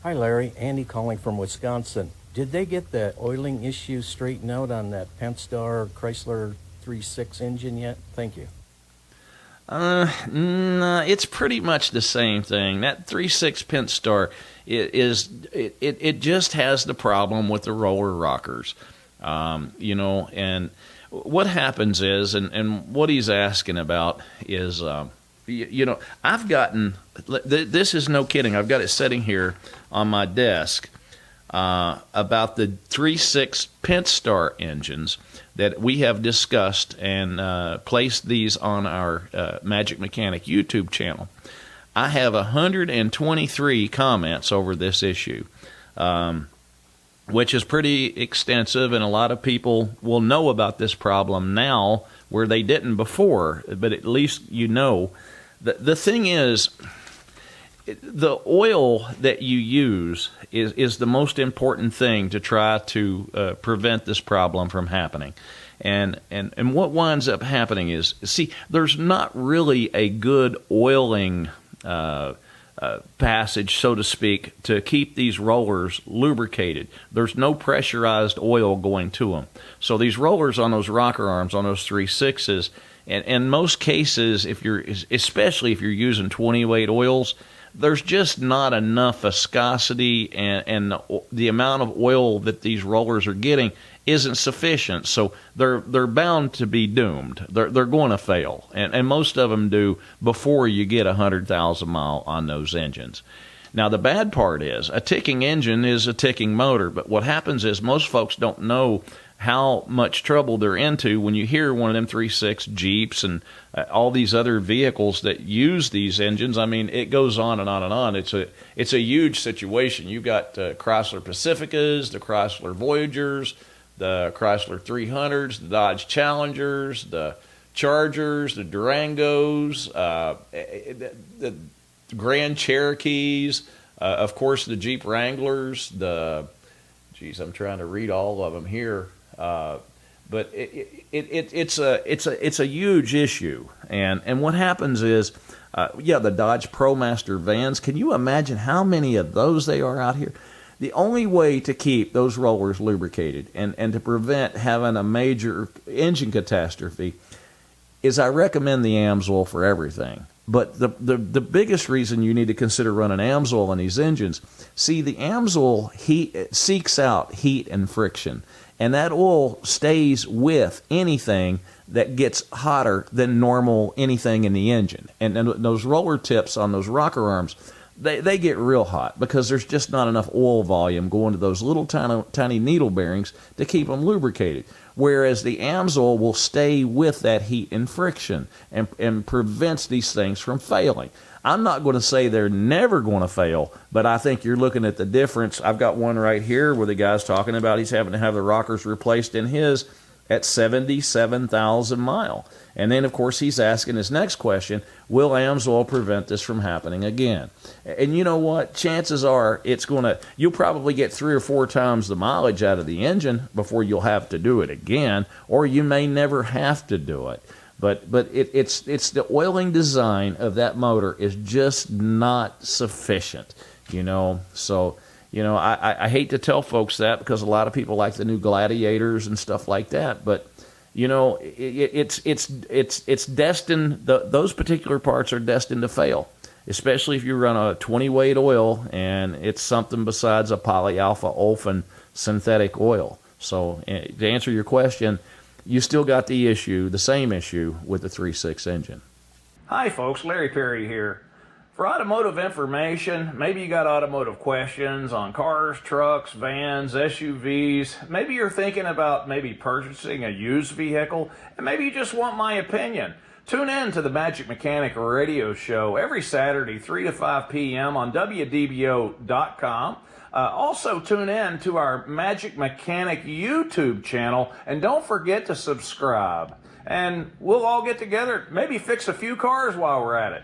Hi Larry, Andy calling from Wisconsin. Did they get the oiling issue straightened out on that Pentastar Chrysler 3.6 engine yet? Thank you. No, it's pretty much the same thing. That 3.6 Pentastar it just has the problem with the roller rockers. And what happens is, and what he's asking about is, I've gotten, this is no kidding, I've got it sitting here on my desk about the 3.6 Pentastar engines that we have discussed and placed these on our Magic Mechanic YouTube channel. I have 123 comments over this issue, which is pretty extensive, and a lot of people will know about this problem now where they didn't before, but at least you know. The thing is, the oil that you use is the most important thing to try to prevent this problem from happening. And what winds up happening is, see, there's not really a good oiling passage, so to speak, to keep these rollers lubricated. There's no pressurized oil going to them. So these rollers on those rocker arms, on those 3.6s, and in most cases, especially if you're using 20 weight oils, there's just not enough viscosity, and the amount of oil that these rollers are getting isn't sufficient. So they're bound to be doomed. They're going to fail, and most of them do before you get 100,000 mile on those engines. Now the bad part is, a ticking engine is a ticking motor, but what happens is most folks don't know how much trouble they're into when you hear one of them 3.6 Jeeps and all these other vehicles that use these engines. I mean, it goes on and on and on. It's a huge situation. You've got Chrysler Pacificas, the Chrysler Voyagers, the Chrysler 300s, the Dodge Challengers, the Chargers, the Durangos, the Grand Cherokees, of course the Jeep Wranglers, I'm trying to read all of them here. But it's a huge issue, and what happens is, the Dodge ProMaster vans. Can you imagine how many of those they are out here? The only way to keep those rollers lubricated and to prevent having a major engine catastrophe is, I recommend the Amsoil for everything. But the biggest reason you need to consider running Amsoil on these engines, see, the Amsoil seeks out heat and friction, and that oil stays with anything that gets hotter than normal anything in the engine. And those roller tips on those rocker arms, they get real hot because there's just not enough oil volume going to those little tiny needle bearings to keep them lubricated. Whereas the Amsoil will stay with that heat and friction and prevents these things from failing. I'm not going to say they're never going to fail, but I think you're looking at the difference. I've got one right here where the guy's talking about he's having to have the rockers replaced in his at 77,000 mile. And then, of course, he's asking his next question, will Amsoil prevent this from happening again? And you know what? Chances are you'll probably get 3 or 4 times the mileage out of the engine before you'll have to do it again, or you may never have to do it. But it's the oiling design of that motor is just not sufficient, So, I hate to tell folks that because a lot of people like the new Gladiators and stuff like that, but it's destined. Those particular parts are destined to fail, especially if you run a 20 weight oil and it's something besides a polyalpha olefin synthetic oil. So to answer your question, you still got the same issue with the 3.6 engine. Hi folks, Larry Perry here. For automotive information, maybe you got automotive questions on cars, trucks, vans, SUVs. Maybe you're thinking about purchasing a used vehicle, and maybe you just want my opinion. Tune in to the Magic Mechanic radio show every Saturday, 3 to 5 p.m. on wdbo.com. Also tune in to our Magic Mechanic YouTube channel, and don't forget to subscribe. And we'll all get together, maybe fix a few cars while we're at it.